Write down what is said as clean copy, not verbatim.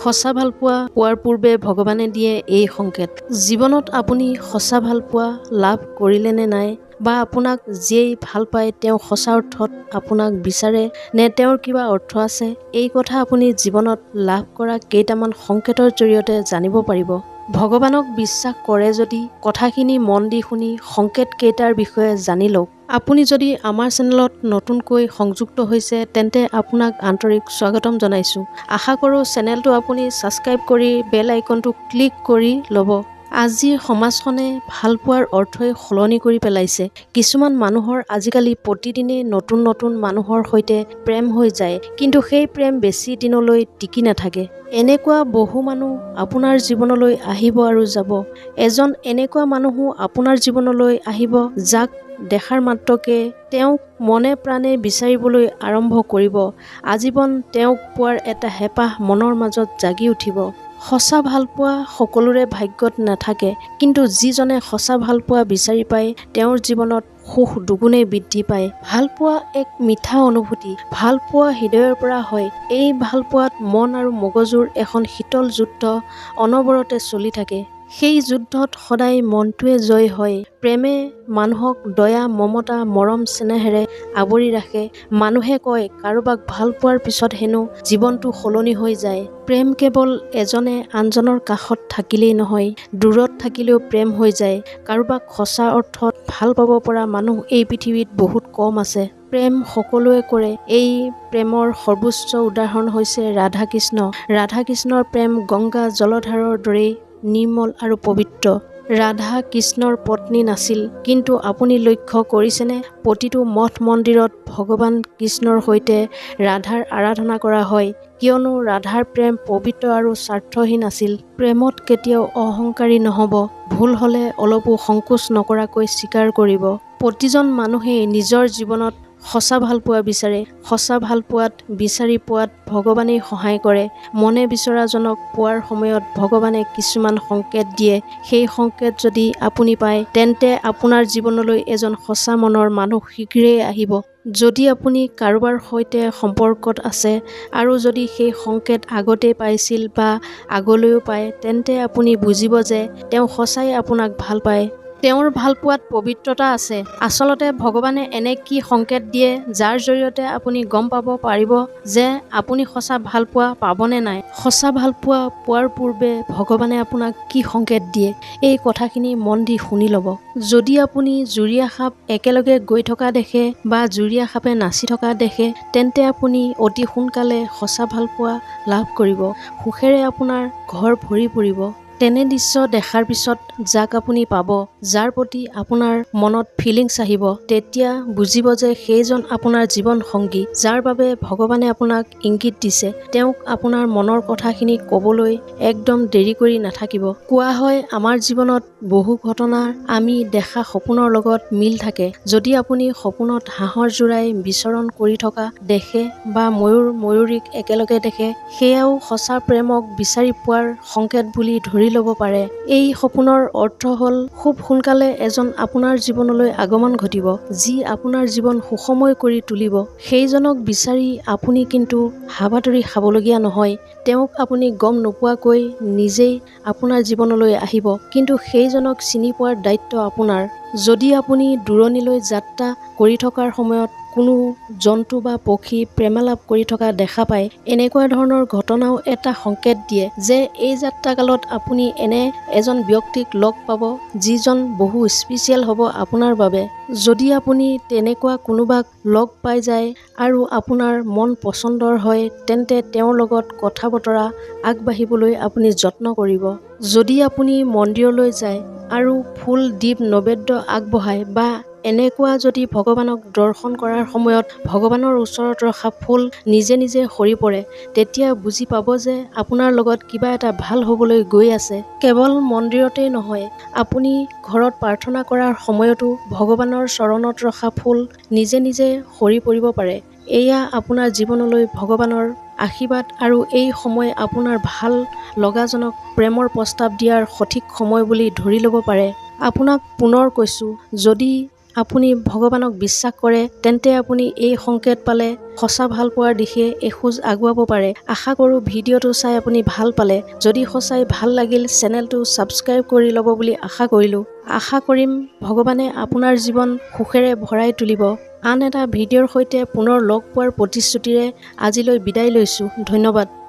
সঁচা ভালপোৱা পোৱাৰ পূৰ্বে ভগৱানে দিয়ে এই সংকেত। জীৱনত আপুনি সঁচা ভালপোৱা লাভ কৰিলে নে নাই, বা আপোনাক যিয়েই ভাল পায় তেওঁ সঁচা অৰ্থত আপোনাক বিচাৰে নে তেওঁৰ কিবা অৰ্থ আছে, এই কথা আপুনি জীৱনত লাভ কৰা কেইটামান সংকেতৰ জৰিয়তে জানিব পাৰিব। ভগৱানক বিশ্বাস কৰে যদি কথাখিনি মন দি শুনি সংকেত কেইটাৰ বিষয়ে জানি লওক। আপুনি যদি আমাৰ চেনেলত নতুনকৈ সংযুক্ত হৈছে তেন্তে আপোনাক আন্তৰিক স্বাগতম জনাইছোঁ। আশা কৰোঁ চেনেলটো আপুনি ছাবস্ক্ৰাইব কৰি বেল আইকনটো ক্লিক কৰি ল'ব। আজিৰ সমাজখনে ভালপোৱাৰ অৰ্থই সলনি কৰি পেলাইছে। কিছুমান মানুহৰ আজিকালি প্ৰতিদিনে নতুন নতুন মানুহৰ সৈতে প্ৰেম হৈ যায়, কিন্তু সেই প্ৰেম বেছি দিনলৈ টিকি নাথাকে। এনেকুৱা বহু মানুহ আপোনাৰ জীৱনলৈ আহিব আৰু যাব। এজন এনেকুৱা মানুহো আপোনাৰ জীৱনলৈ আহিব যাক দেখাৰ মাত্ৰকে তেওঁক মনে প্ৰাণে বিচাৰিবলৈ আৰম্ভ কৰিব। আজীৱন তেওঁক পোৱাৰ এটা হেঁপাহ মনৰ মাজত জাগি উঠিব। সঁচা ভালপোৱা সকলোৰে ভাগ্যত নাথাকে, কিন্তু যিজনে সঁচা ভালপোৱা বিচাৰি পায় তেওঁৰ জীৱনত সুখ দুগুণেই বৃদ্ধি পায়। ভালপোৱা এক মিঠা অনুভূতি। ভালপোৱা হৃদয়ৰ পৰা হয়। এই ভালপোৱাত মন আৰু মগজুৰ এখন শীতল যুদ্ধ অনবৰতে চলি থাকে। সেই যুদ্ধত সদায় মনটোৱে জয় হয়। প্ৰেমে মানুহক দয়া, মমতা, মৰম চেনেহেৰে আৱৰি ৰাখে। মানুহে কয় কাৰোবাক ভাল পোৱাৰ পিছত হেনো জীৱনটো সলনি হৈ যায়। প্ৰেম কেৱল এজনে আনজনৰ কাষত থাকিলেই নহয়, দূৰত থাকিলেও প্ৰেম হৈ যায়। কাৰোবাক সঁচা অৰ্থত ভাল পাব পৰা মানুহ এই পৃথিৱীত বহুত কম আছে। প্ৰেম সকলোৱে কৰে। এই প্ৰেমৰ সৰ্বোচ্চ উদাহৰণ হৈছে ৰাধা কৃষ্ণ। ৰাধা কৃষ্ণৰ প্ৰেম গংগা জলধাৰৰ দৰেই নিৰ্মল আৰু পবিত্ৰ। ৰাধা কৃষ্ণৰ পত্নী নাছিল, কিন্তু আপুনি লক্ষ্য কৰিছেনে প্ৰতিটো মঠ মন্দিৰত ভগৱান কৃষ্ণৰ সৈতে ৰাধাৰ আৰাধনা কৰা হয়, কিয়নো ৰাধাৰ প্ৰেম পবিত্ৰ আৰু স্বাৰ্থহীন আছিল। প্ৰেমত কেতিয়াও অহংকাৰী নহ'ব। ভুল হ'লে অলপো সংকোচ নকৰাকৈ স্বীকাৰ কৰিব। প্ৰতিজন মানুহেই নিজৰ জীৱনত সঁচা ভালপোৱা বিচাৰে। সঁচা ভালপোৱাত বিচাৰি পোৱাত ভগৱানেই সহায় কৰে। মনে বিচৰাজনক পোৱাৰ সময়ত ভগৱানে কিছুমান সংকেত দিয়ে। সেই সংকেত যদি আপুনি পায় তেন্তে আপোনাৰ জীৱনলৈ এজন সঁচা মনৰ মানুহ শীঘ্ৰেই আহিব। যদি আপুনি কাৰোবাৰ সৈতে সম্পৰ্কত আছে আৰু যদি সেই সংকেত আগতেই পাইছিল বা আগলৈও পায়, তেন্তে আপুনি বুজিব যে তেওঁ সঁচাই আপোনাক ভাল পায়। তেওঁৰ ভালপোৱাত পবিত্ৰতা আছে। আচলতে ভগৱানে এনে কি সংকেত দিয়ে যাৰ জৰিয়তে আপুনি গম পাব পাৰিব যে আপুনি সঁচা ভালপোৱা পাবনে নাই। সঁচা ভালপোৱা পোৱাৰ পূৰ্বে ভগৱানে আপোনাক কি সংকেত দিয়ে এই কথাখিনি মন দি শুনি ল'ব। যদি আপুনি জুৰীয়া সাপ একেলগে গৈ থকা দেখে বা জুৰীয়া সাপে নাচি থকা দেখে, তেন্তে আপুনি অতি সোনকালে সঁচা ভালপোৱা লাভ কৰিব। সুখেৰে আপোনাৰ ঘৰ ভৰি পৰিব। তেনে দৃশ্য দেখাৰ পিছত যাক আপুনি পাব, যাৰ প্ৰতি আপোনাৰ মনত ফিলিংছ আহিব, তেতিয়া বুজিব যে সেইজন আপোনাৰ জীৱন সংগী, যাৰ বাবে ভগৱানে আপোনাক ইংগিত দিছে। তেওঁক আপোনাৰ মনৰ কথাখিনি ক'বলৈ একদম দেৰি কৰি নাথাকিব। কোৱা হয় আমাৰ জীৱনত বহু ঘটনা আমি দেখা সপোনৰ লগত মিল থাকে। যদি আপুনি সপোনত হাঁহৰ যোৰাই বিচৰণ কৰি থকা দেখে বা ময়ূৰ ময়ূৰীক একেলগে দেখে, সেয়াও সঁচা প্ৰেমক বিচাৰি পোৱাৰ সংকেত বুলি ধৰি ল'ব পাৰে। এই সপোনৰ অৰ্থ হ'ল খুব সোনকালে এজন আপোনাৰ জীৱনলৈ আগমন ঘটিব, যি আপোনাৰ জীৱন সুখময় কৰি তুলিব। সেইজনক বিচাৰি আপুনি কিন্তু হাবাথুৰি খাবলগীয়া নহয়। তেওঁক আপুনি গম নোপোৱাকৈ নিজেই আপোনাৰ জীৱনলৈ আহিব, কিন্তু সেইজনক চিনি পোৱাৰ দায়িত্ব আপোনাৰ। যদি আপুনি দূৰণিলৈ যাত্ৰা কৰি থকাৰ সময়ত কোনো জন্তু বা পক্ষী প্ৰেমালাপ কৰি থকা দেখা পায়, এনেকুৱা ধৰণৰ ঘটনাও এটা সংকেত দিয়ে যে এই যাত্ৰাকালত আপুনি এনে এজন ব্যক্তিক লগ পাব যিজন বহু স্পেচিয়েল হ'ব আপোনাৰ বাবে। যদি আপুনি তেনেকুৱা কোনোবাক লগ পাই যায় আৰু আপোনাৰ মন পচন্দৰ হয়, তেন্তে তেওঁৰ লগত কথা বতৰা আগবাঢ়িবলৈ আপুনি যত্ন কৰিব। যদি আপুনি মন্দিৰলৈ যায় আৰু ফুল দীপ নৈবেদ্য আগবঢ়ায় বা এনেকুৱা যদি ভগৱানক দৰ্শন কৰাৰ সময়ত ভগৱানৰ ওচৰত ৰখা ফুল নিজে নিজে সৰি পৰে, তেতিয়া বুজি পাব যে আপোনাৰ লগত কিবা এটা ভাল হ'বলৈ গৈ আছে। কেৱল মন্দিৰতেই নহয়, আপুনি ঘৰত প্ৰাৰ্থনা কৰাৰ সময়তো ভগৱানৰ চৰণত ৰখা ফুল নিজে নিজে সৰি পৰিব পাৰে। এয়া আপোনাৰ জীৱনলৈ ভগৱানৰ আশীৰ্বাদ আৰু এই সময় আপোনাৰ ভাল লগাজনক প্ৰেমৰ প্ৰস্তাৱ দিয়াৰ সঠিক সময় বুলি ধৰি ল'ব পাৰে। আপোনাক পুনৰ কৈছোঁ, যদি আপুনি ভগৱানক বিশ্বাস কৰে তেন্তে আপুনি এই সংকেত পালে সঁচা ভাল পোৱাৰ দিশে এখোজ আগুৱাব পাৰে। আশা কৰোঁ ভিডিঅ'টো চাই আপুনি ভাল পালে। যদি সঁচাই ভাল লাগিল চেনেলটো ছাবস্ক্ৰাইব কৰি ল'ব বুলি আশা কৰিলোঁ। আশা কৰিম ভগৱানে আপোনাৰ জীৱন সুখেৰে ভৰাই তুলিব। আন এটা ভিডিঅ'ৰ সৈতে পুনৰ লগ পোৱাৰ প্ৰতিশ্ৰুতিৰে আজিলৈ বিদায় লৈছোঁ। ধন্যবাদ।